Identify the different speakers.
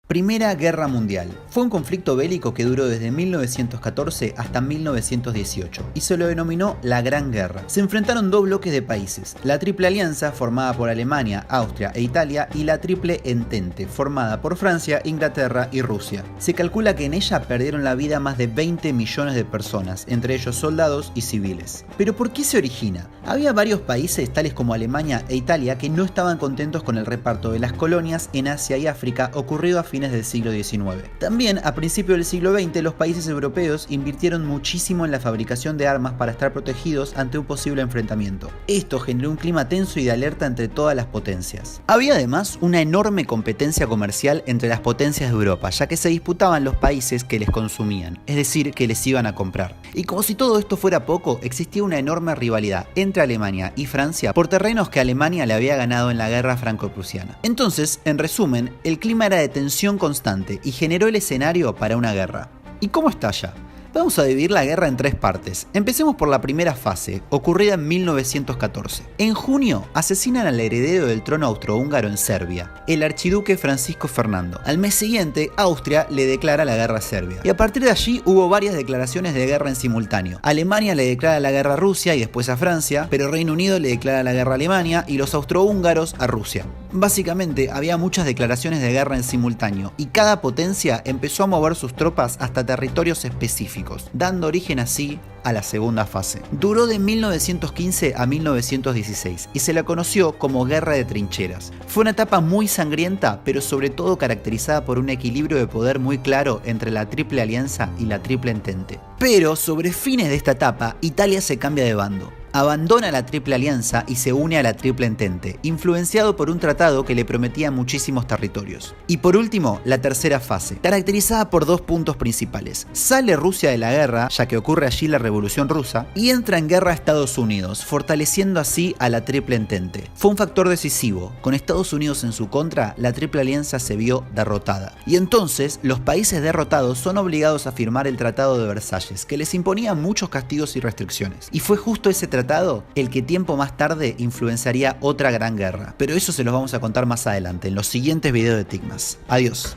Speaker 1: Primera Guerra Mundial. Fue un conflicto bélico que duró desde 1914 hasta 1918 y se lo denominó la Gran Guerra. Se enfrentaron dos bloques de países, la Triple Alianza formada por Alemania, Austria e Italia y la Triple Entente formada por Francia, Inglaterra y Rusia. Se calcula que en ella perdieron la vida más de 20 millones de personas, entre ellos soldados y civiles. ¿Pero por qué se origina? Había varios países, tales como Alemania e Italia, que no estaban contentos con el reparto de las colonias en Asia y África ocurrido a fines del siglo XIX. También a principios del siglo XX los países europeos invirtieron muchísimo en la fabricación de armas para estar protegidos ante un posible enfrentamiento. Esto generó un clima tenso y de alerta entre todas las potencias. Había además una enorme competencia comercial entre las potencias de Europa, ya que se disputaban los países que les consumían, es decir, que les iban a comprar. Y como si todo esto fuera poco, existía una enorme rivalidad entre Alemania y Francia por terrenos que Alemania le había ganado en la guerra franco-prusiana. Entonces, en resumen, el clima era de tensión constante y generó el escenario para una guerra. ¿Y cómo estalla? Vamos a dividir la guerra en tres partes. Empecemos por la primera fase, ocurrida en 1914. En junio, asesinan al heredero del trono austrohúngaro en Serbia, el archiduque Francisco Fernando. Al mes siguiente, Austria le declara la guerra a Serbia. Y a partir de allí hubo varias declaraciones de guerra en simultáneo. Alemania le declara la guerra a Rusia y después a Francia, pero Reino Unido le declara la guerra a Alemania y los austrohúngaros a Rusia. Básicamente, había muchas declaraciones de guerra en simultáneo y cada potencia empezó a mover sus tropas hasta territorios específicos, dando origen así a la segunda fase. Duró de 1915 a 1916 y se la conoció como Guerra de Trincheras. Fue una etapa muy sangrienta, pero sobre todo caracterizada por un equilibrio de poder muy claro entre la Triple Alianza y la Triple Entente. Pero sobre fines de esta etapa, Italia se cambia de bando. Abandona la Triple Alianza y se une a la Triple Entente, influenciado por un tratado que le prometía muchísimos territorios. Y por último, la tercera fase, caracterizada por dos puntos principales. Sale Rusia de la guerra, ya que ocurre allí la Revolución Rusa, y entra en guerra a Estados Unidos, fortaleciendo así a la Triple Entente. Fue un factor decisivo. Con Estados Unidos en su contra, la Triple Alianza se vio derrotada. Y entonces, los países derrotados son obligados a firmar el Tratado de Versalles, que les imponía muchos castigos y restricciones. Y fue justo ese tratado el que tiempo más tarde influenciaría otra gran guerra. Pero eso se los vamos a contar más adelante, en los siguientes videos de Tigmas. Adiós.